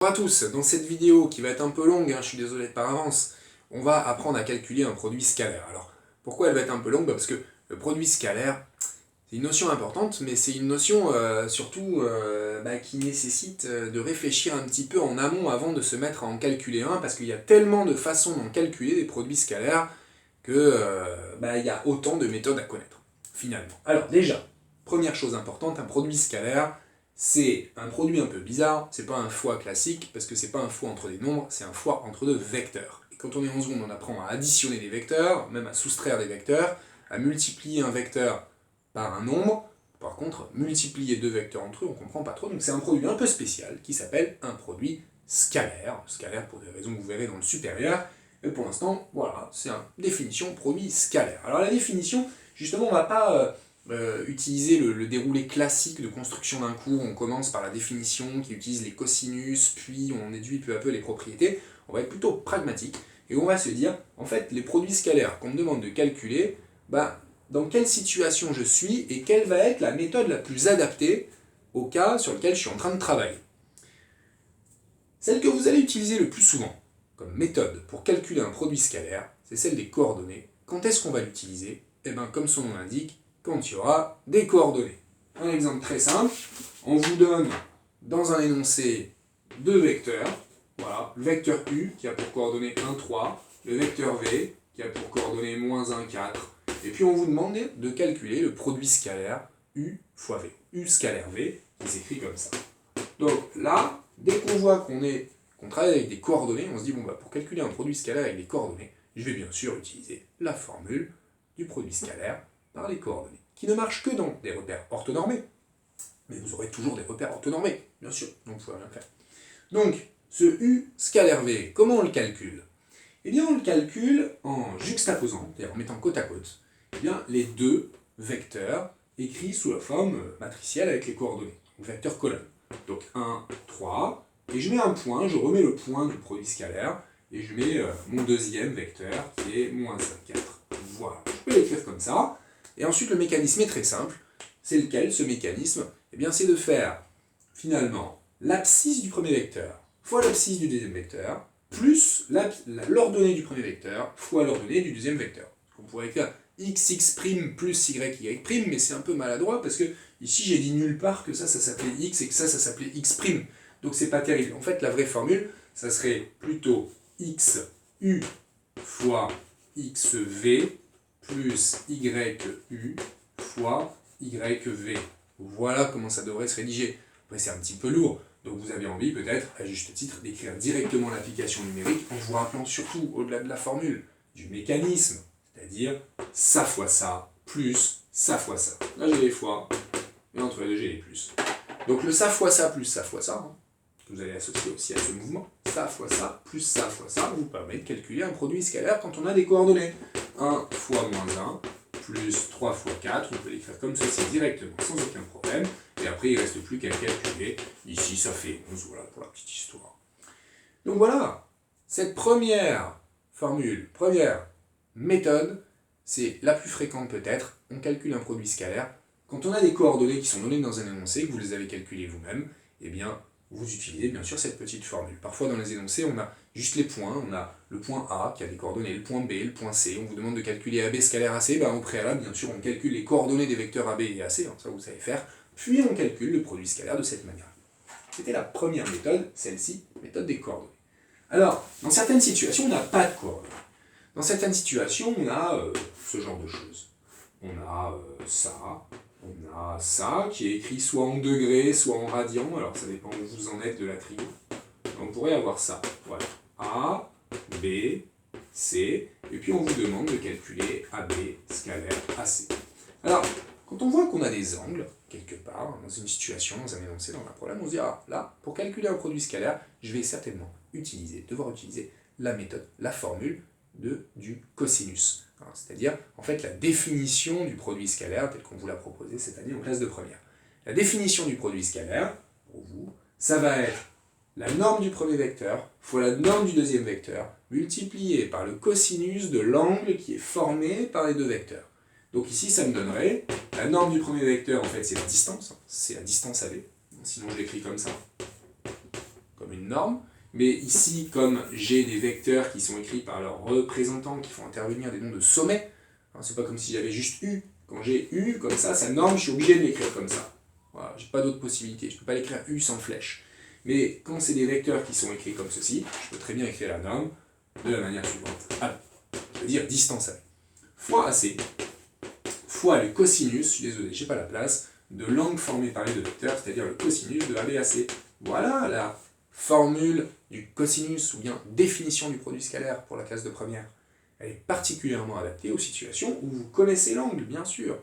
Bonjour à tous, dans cette vidéo qui va être un peu longue, je suis désolé par avance, on va apprendre à calculer un produit scalaire. Alors, pourquoi elle va être un peu longue? Parce que le produit scalaire, c'est une notion importante, mais c'est une notion surtout qui nécessite de réfléchir un petit peu en amont avant de se mettre à en calculer un, parce qu'il y a tellement de façons d'en calculer des produits scalaires que il y a autant de méthodes à connaître, finalement. Alors déjà, première chose importante, un produit scalaire, c'est un produit un peu bizarre, c'est pas un fois classique, parce que c'est pas un fois entre des nombres, c'est un fois entre deux vecteurs. Et quand on est en seconde, on apprend à additionner des vecteurs, même à soustraire des vecteurs, à multiplier un vecteur par un nombre. Par contre, multiplier deux vecteurs entre eux, on comprend pas trop, donc c'est un produit un peu spécial qui s'appelle un produit scalaire. Scalaire pour des raisons que vous verrez dans le supérieur. Mais pour l'instant, voilà, c'est une définition produit scalaire. Alors la définition, justement, on va pas utiliser le déroulé classique de construction d'un cours. On commence par la définition qui utilise les cosinus, puis on déduit peu à peu les propriétés. On va être plutôt pragmatique et on va se dire, en fait, les produits scalaires qu'on me demande de calculer, dans quelle situation je suis et quelle va être la méthode la plus adaptée au cas sur lequel je suis en train de travailler. Celle que vous allez utiliser le plus souvent comme méthode pour calculer un produit scalaire, c'est celle des coordonnées. Quand est-ce qu'on va l'utiliser? Eh bien, comme son nom l'indique, quand il y aura des coordonnées. Un exemple très simple, on vous donne dans un énoncé deux vecteurs. Voilà, le vecteur U qui a pour coordonnées 1, 3, le vecteur V qui a pour coordonnées -1, 4. Et puis on vous demande de calculer le produit scalaire U fois V. U scalaire V qui s'écrit comme ça. Donc là, dès qu'on voit qu'on travaille avec des coordonnées, on se dit pour calculer un produit scalaire avec des coordonnées, je vais bien sûr utiliser la formule du produit scalaire par les coordonnées, qui ne marche que dans des repères orthonormés. Mais vous aurez toujours des repères orthonormés, bien sûr, donc vous pouvez rien faire. Donc, ce U scalaire V, comment on le calcule? Eh bien, on le calcule en juxtaposant, c'est-à-dire en mettant côte à côte, les deux vecteurs écrits sous la forme matricielle avec les coordonnées, donc vecteur colonne. Donc 1, 3, et je mets un point, je remets le point du produit scalaire, et je mets mon deuxième vecteur qui est -1, 4. Voilà, je peux l'écrire comme ça. Et ensuite, le mécanisme est très simple. C'est lequel, ce mécanisme? Eh bien, c'est de faire, finalement, l'abscisse du premier vecteur fois l'abscisse du deuxième vecteur, plus l'ordonnée du premier vecteur fois l'ordonnée du deuxième vecteur. On pourrait écrire xx' plus yy', mais c'est un peu maladroit parce que ici j'ai dit nulle part que ça s'appelait x et que ça s'appelait x'. Donc c'est pas terrible. En fait, la vraie formule, ça serait plutôt xu fois xv plus yu fois yv. Voilà comment ça devrait se rédiger. Après, c'est un petit peu lourd. Donc vous avez envie peut-être, à juste titre, d'écrire directement l'application numérique en vous rappelant surtout, au-delà de la formule, du mécanisme, c'est-à-dire ça fois ça, plus ça fois ça. Là j'ai les fois, et entre les deux j'ai les plus. Donc le ça fois ça plus ça fois ça, que vous allez associer aussi à ce mouvement, ça fois ça plus ça fois ça, vous permet de calculer un produit scalaire quand on a des coordonnées. 1 fois -1 plus 3 fois 4, on peut l'écrire comme ceci directement, sans aucun problème. Et après, il ne reste plus qu'à calculer. Ici, ça fait 11, voilà, pour la petite histoire. Donc voilà, cette première formule, première méthode, c'est la plus fréquente peut-être. On calcule un produit scalaire. Quand on a des coordonnées qui sont données dans un énoncé, que vous les avez calculées vous-même, eh bien, vous utilisez bien sûr cette petite formule. Parfois, dans les énoncés, on a juste les points. On a le point A qui a des coordonnées, le point B, le point C. On vous demande de calculer AB scalaire AC. Au préalable, bien sûr, on calcule les coordonnées des vecteurs AB et AC. Ça, vous savez faire. Puis on calcule le produit scalaire de cette manière. C'était la première méthode, celle-ci, méthode des coordonnées. Alors, dans certaines situations, on n'a pas de coordonnées. Dans certaines situations, on a ce genre de choses. On a ça, qui est écrit soit en degrés, soit en radians, alors ça dépend où vous en êtes de la trio. On pourrait avoir ça, voilà. A, B, C, et puis on vous demande de calculer AB scalaire AC. Alors, quand on voit qu'on a des angles, quelque part, dans une situation, dans un énoncé, dans un problème, on se dit, là, pour calculer un produit scalaire, je vais certainement devoir utiliser la méthode, la formule du cosinus. C'est-à-dire, en fait, la définition du produit scalaire, tel qu'on vous l'a proposé cette année en classe de première. La définition du produit scalaire, pour vous, ça va être la norme du premier vecteur fois la norme du deuxième vecteur, multipliée par le cosinus de l'angle qui est formé par les deux vecteurs. Donc ici, ça me donnerait, la norme du premier vecteur, en fait, c'est la distance AB. Sinon, je l'écris comme ça, comme une norme, mais ici, comme j'ai des vecteurs qui sont écrits par leurs représentants, qui font intervenir des noms de sommets, hein, c'est pas comme si j'avais juste U. Quand j'ai U, comme ça, sa norme, je suis obligé de l'écrire comme ça. Voilà, j'ai pas d'autre possibilité, je peux pas l'écrire U sans flèche. Mais quand c'est des vecteurs qui sont écrits comme ceci, je peux très bien écrire la norme de la manière suivante. AB, je veux dire distance AB, fois AC, fois le cosinus, je suis désolé, j'ai pas la place, de l'angle formé par les deux vecteurs, c'est-à-dire le cosinus de ABAC. Voilà la formule du cosinus, ou bien définition du produit scalaire pour la classe de première. Elle est particulièrement adaptée aux situations où vous connaissez l'angle, bien sûr.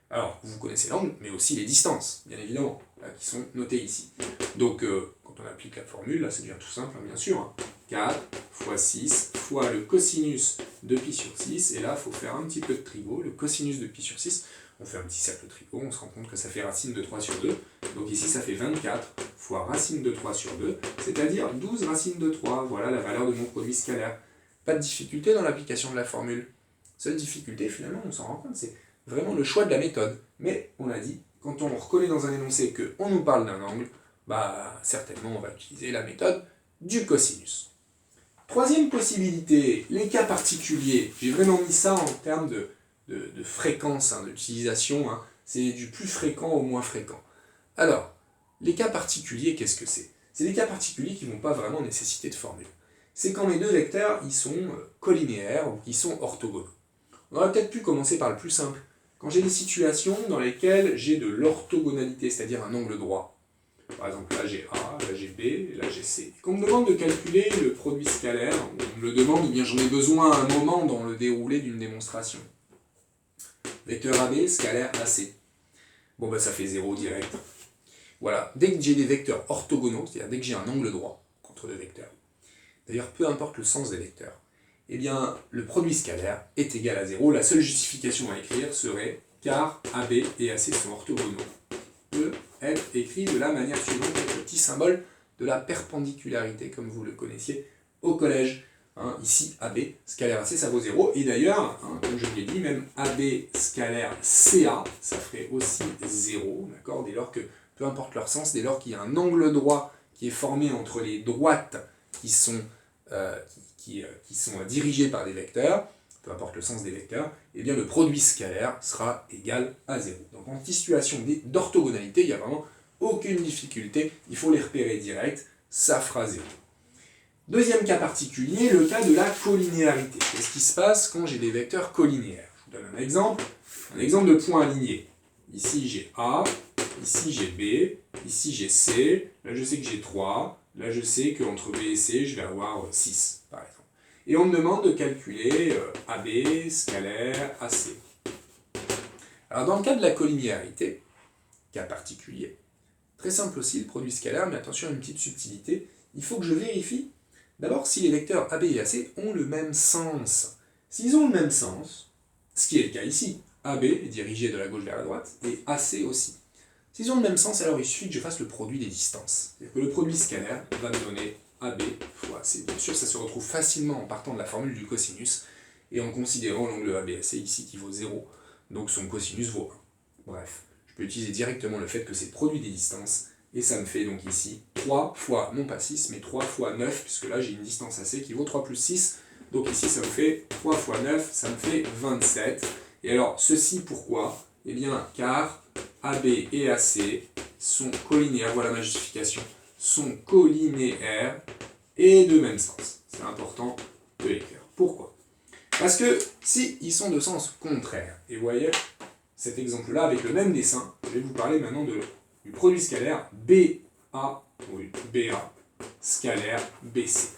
Alors, vous connaissez l'angle, mais aussi les distances, bien évidemment, là, qui sont notées ici. Donc, quand on applique la formule, là, ça devient tout simple, hein, bien sûr. Hein. 4 fois 6 fois le cosinus de pi sur 6, et là, il faut faire un petit peu de trigo. Le cosinus de pi sur 6, on fait un petit cercle trigo, on se rend compte que ça fait racine de 3 sur 2. Donc ici, ça fait 24 fois racine de 3 sur 2, c'est-à-dire 12 racines de 3. Voilà la valeur de mon produit scalaire. Pas de difficulté dans l'application de la formule. Seule difficulté, finalement, on s'en rend compte, c'est vraiment le choix de la méthode. Mais, on l'a dit, quand on reconnaît dans un énoncé qu'on nous parle d'un angle, bah certainement on va utiliser la méthode du cosinus. Troisième possibilité, les cas particuliers. J'ai vraiment mis ça en termes de fréquence, hein, d'utilisation. Hein. C'est du plus fréquent au moins fréquent. Alors, les cas particuliers, qu'est-ce que c'est? C'est des cas particuliers qui ne vont pas vraiment nécessiter de formule. C'est quand mes deux vecteurs ils sont collinéaires ou qu'ils sont orthogonaux. On aurait peut-être pu commencer par le plus simple. Quand j'ai des situations dans lesquelles j'ai de l'orthogonalité, c'est-à-dire un angle droit. Par exemple, là j'ai A, là j'ai B, et là j'ai C. Quand on me demande de calculer le produit scalaire, on me le demande, eh bien j'en ai besoin à un moment dans le déroulé d'une démonstration. Vecteur AB, scalaire AC. Bon, bah ça fait 0 direct. Voilà, dès que j'ai des vecteurs orthogonaux, c'est-à-dire dès que j'ai un angle droit entre deux vecteurs, d'ailleurs peu importe le sens des vecteurs, eh bien le produit scalaire est égal à 0. La seule justification à écrire serait car AB et AC sont orthogonaux. Peut être écrit de la manière suivante avec le petit symbole de la perpendicularité, comme vous le connaissiez au collège. Hein, ici, AB, scalaire AC, ça vaut 0. Et d'ailleurs, hein, comme je vous l'ai dit, même AB scalaire CA, ça ferait aussi 0, d'accord, dès lors que, peu importe leur sens, dès lors qu'il y a un angle droit qui est formé entre les droites qui sont dirigées par des vecteurs, peu importe le sens des vecteurs, eh bien le produit scalaire sera égal à 0. Donc en situation d'orthogonalité, il n'y a vraiment aucune difficulté, il faut les repérer direct, ça fera 0. Deuxième cas particulier, le cas de la collinéarité. Qu'est-ce qui se passe quand j'ai des vecteurs collinéaires? Je vous donne un exemple de point aligné. Ici j'ai A, ici j'ai B, ici j'ai C, là je sais que j'ai 3, là je sais qu'entre B et C, je vais avoir 6, par exemple. Et on me demande de calculer AB, scalaire, AC. Alors dans le cas de la collinéarité, cas particulier, très simple aussi le produit scalaire, mais attention à une petite subtilité, il faut que je vérifie d'abord si les vecteurs AB et AC ont le même sens. S'ils ont le même sens, ce qui est le cas ici, AB est dirigé de la gauche vers la droite, et AC aussi. S'ils ont le même sens, alors il suffit que je fasse le produit des distances. C'est-à-dire que le produit scalaire va me donner AB fois AC. Bien sûr, ça se retrouve facilement en partant de la formule du cosinus, et en considérant l'angle ABAC ici qui vaut 0, donc son cosinus vaut 1. Bref, je peux utiliser directement le fait que c'est le produit des distances, et ça me fait donc ici 3 fois, non pas 6, mais 3 fois 9, puisque là j'ai une distance AC qui vaut 3 plus 6, donc ici ça me fait 3 fois 9, ça me fait 27. Et alors, ceci pourquoi? Eh bien, car AB et AC sont collinéaires, voilà ma justification, sont collinéaires et de même sens. C'est important de l'écrire. Pourquoi? Parce que si ils sont de sens contraire, et vous voyez cet exemple-là avec le même dessin, je vais vous parler maintenant du produit scalaire BA scalaire BC.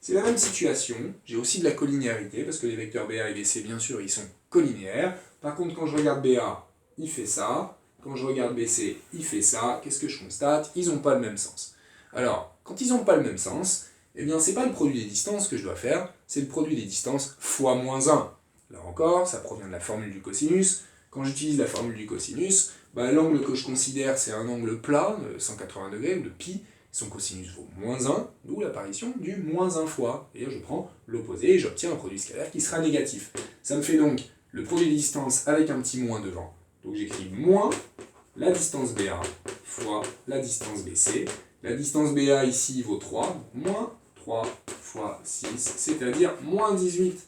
C'est la même situation, j'ai aussi de la collinéarité, parce que les vecteurs BA et BC, bien sûr, ils sont collinéaires. Par contre, quand je regarde BA, il fait ça. Quand je regarde BC, il fait ça. Qu'est-ce que je constate? Ils n'ont pas le même sens. Alors, quand ils n'ont pas le même sens, eh bien, c'est pas le produit des distances que je dois faire, c'est le produit des distances fois moins 1. Là encore, ça provient de la formule du cosinus. Quand j'utilise la formule du cosinus, bah, l'angle que je considère, c'est un angle plat, de 180 degrés, ou de pi. Son cosinus vaut moins 1, d'où l'apparition du moins 1 fois. Et je prends l'opposé et j'obtiens un produit scalaire qui sera négatif. Ça me fait donc le produit des distances avec un petit moins devant. Donc j'écris moins la distance BA fois la distance BC. La distance BA ici vaut 3, donc moins 3 fois 6, c'est-à-dire moins 18.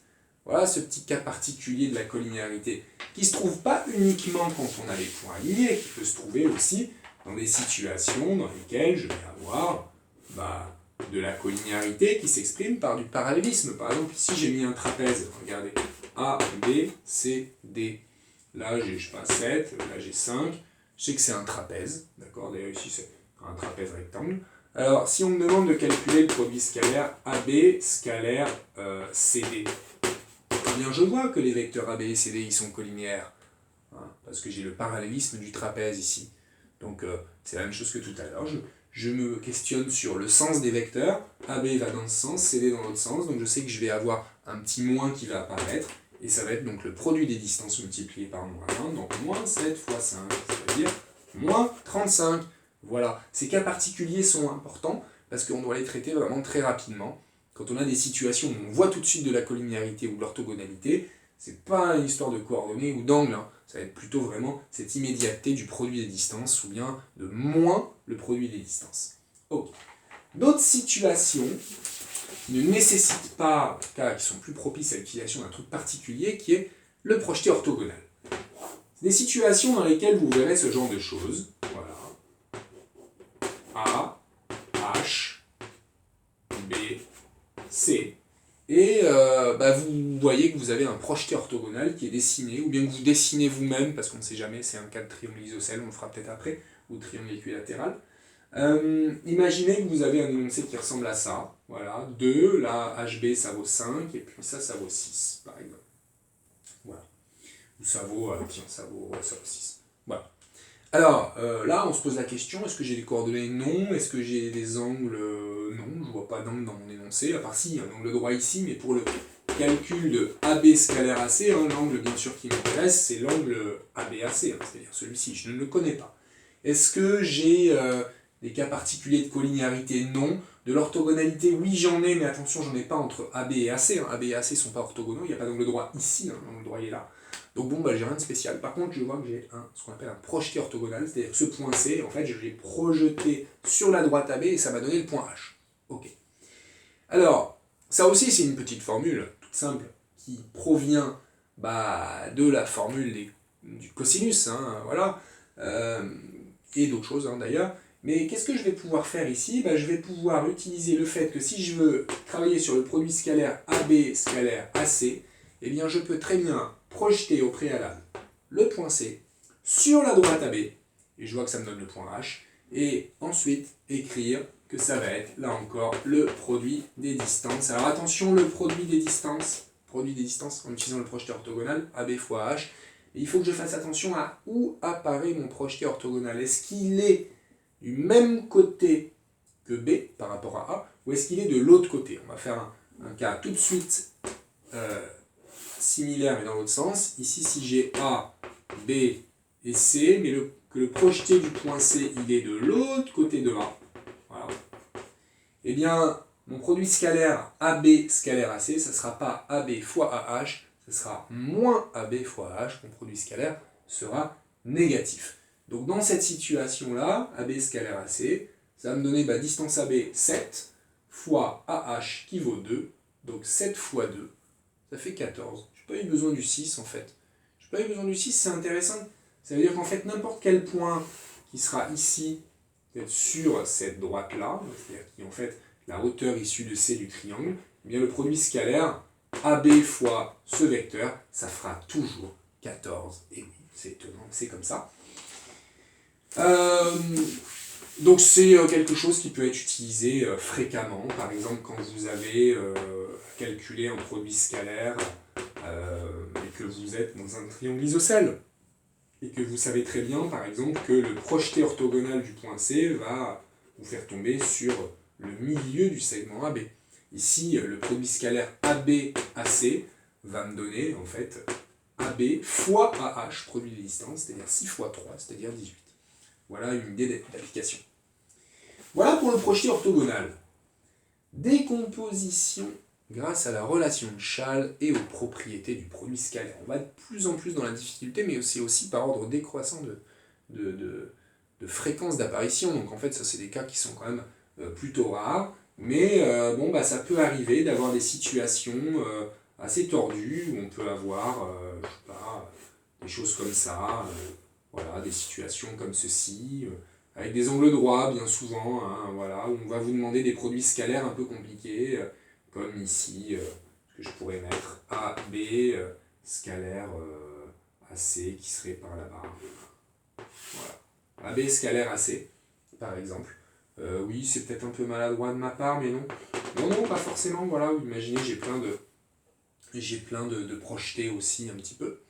Voilà ce petit cas particulier de la collinéarité, qui ne se trouve pas uniquement quand on a les points alignés, qui peut se trouver aussi dans des situations dans lesquelles je vais avoir de la collinéarité qui s'exprime par du parallélisme. Par exemple, ici j'ai mis un trapèze, regardez, A, B, C, D. Là j'ai, je sais pas, 7, là j'ai 5, je sais que c'est un trapèze, d'accord, d'ailleurs ici c'est un trapèze rectangle. Alors, si on me demande de calculer le produit scalaire AB scalaire CD, eh bien je vois que les vecteurs AB et CD ils sont collinéaires, hein, parce que j'ai le parallélisme du trapèze ici. Donc c'est la même chose que tout à l'heure, je me questionne sur le sens des vecteurs, AB va dans ce sens, CD dans l'autre sens, donc je sais que je vais avoir un petit moins qui va apparaître, et ça va être donc le produit des distances multiplié par moins 1, donc moins 7 fois 5, c'est-à-dire moins 35. Voilà, ces cas particuliers sont importants parce qu'on doit les traiter vraiment très rapidement. Quand on a des situations où on voit tout de suite de la collinéarité ou de l'orthogonalité, c'est pas une histoire de coordonnées ou d'angle, hein. Ça va être plutôt vraiment cette immédiateté du produit des distances ou bien de moins le produit des distances. Ok. D'autres situations qui ne nécessitent pas, qui sont plus propices à l'utilisation d'un truc particulier qui est le projeté orthogonal. Des situations dans lesquelles vous verrez ce genre de choses. Voilà. A, H, B, C. Et vous voyez que vous avez un projeté orthogonal qui est dessiné, ou bien que vous dessinez vous-même, parce qu'on ne sait jamais, c'est un cas de triangle isocèle, on le fera peut-être après, ou triangle équilatéral. Imaginez que vous avez un énoncé qui ressemble à ça. Voilà, 2, là, HB ça vaut 5, et puis ça vaut 6, par exemple. Voilà. Ou ça vaut, ça vaut 6. Voilà. Alors, là, on se pose la question, est-ce que j'ai des coordonnées? Non. Est-ce que j'ai des angles? Non, je ne vois pas d'angle dans mon énoncé, à part si, il y a un angle droit ici, mais pour le calcul de AB scalaire AC, hein, l'angle bien sûr qui m'intéresse, c'est l'angle ABAC, hein, c'est-à-dire celui-ci, je ne le connais pas. Est-ce que j'ai des cas particuliers de collinéarité? Non. De l'orthogonalité, oui, j'en ai, mais attention, j'en ai pas entre AB et AC. Hein. AB et AC ne sont pas orthogonaux, il n'y a pas d'angle droit ici, hein, l'angle droit est là. Donc bon, j'ai rien de spécial. Par contre, je vois que j'ai ce qu'on appelle un projeté orthogonal, c'est-à-dire ce point C, en fait, je l'ai projeté sur la droite AB et ça m'a donné le point H. Ok. Alors, ça aussi, c'est une petite formule toute simple qui provient de la formule du cosinus, hein, voilà, et d'autres choses hein, d'ailleurs. Mais qu'est-ce que je vais pouvoir faire ici? Je vais pouvoir utiliser le fait que si je veux travailler sur le produit scalaire AB scalaire AC, eh bien je peux très bien projeter au préalable le point C sur la droite AB, et je vois que ça me donne le point H, et ensuite écrire que ça va être, là encore, le produit des distances. Alors attention, le produit des distances en utilisant le projeté orthogonal, AB fois H, et il faut que je fasse attention à où apparaît mon projeté orthogonal. Est-ce qu'il est du même côté que B par rapport à A, ou est-ce qu'il est de l'autre côté? On va faire un cas tout de suite similaire mais dans l'autre sens. Ici, si j'ai A, B et C, mais que le projeté du point C, il est de l'autre côté de A, voilà. Eh bien, mon produit scalaire AB scalaire AC, ça ne sera pas AB fois AH, ça sera moins AB fois AH, mon produit scalaire sera négatif. Donc dans cette situation-là, AB scalaire AC, ça va me donner distance AB 7 fois AH qui vaut 2, donc 7 fois 2, ça fait 14. Je n'ai pas eu besoin du 6 en fait. Je n'ai pas eu besoin du 6, c'est intéressant. Ça veut dire qu'en fait, n'importe quel point qui sera ici, sur cette droite-là, c'est-à-dire qui est en fait la hauteur issue de C du triangle, eh bien le produit scalaire AB fois ce vecteur, ça fera toujours 14. Et oui, c'est étonnant, c'est comme ça. Donc c'est quelque chose qui peut être utilisé fréquemment, par exemple quand vous avez calculé un produit scalaire et que vous êtes dans un triangle isocèle, et que vous savez très bien, par exemple, que le projeté orthogonal du point C va vous faire tomber sur le milieu du segment AB. Ici, le produit scalaire AB-AC va me donner, en fait, AB fois AH, produit des distances, c'est-à-dire 6 fois 3, c'est-à-dire 18. Voilà une idée d'application. Voilà pour le projeté orthogonal. Décomposition grâce à la relation de Schall et aux propriétés du produit scalaire. On va de plus en plus dans la difficulté, mais c'est aussi par ordre décroissant fréquence d'apparition, donc en fait ça c'est des cas qui sont quand même plutôt rares, mais bon bah ça peut arriver d'avoir des situations assez tordues où on peut avoir, je sais pas, des choses comme ça, voilà, des situations comme ceci, avec des angles droits bien souvent, hein, voilà, où on va vous demander des produits scalaires un peu compliqués, comme ici, que je pourrais mettre AB, scalaire AC qui serait par là-bas. Voilà. AB scalaire AC, par exemple. Oui, c'est peut-être un peu maladroit de ma part, mais non. Non, non, pas forcément, voilà. Imaginez, j'ai plein de projetés aussi un petit peu.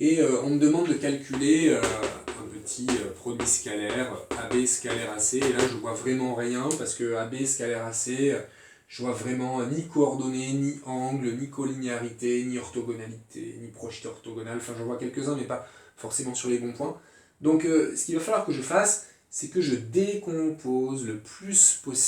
Et on me demande de calculer un petit produit scalaire, AB scalaire AC, et là je vois vraiment rien, parce que AB scalaire AC, je vois vraiment ni coordonnées, ni angle, ni collinéarité, ni orthogonalité, ni projeté orthogonal, enfin j'en vois quelques-uns, mais pas forcément sur les bons points. Donc ce qu'il va falloir que je fasse, c'est que je décompose le plus possible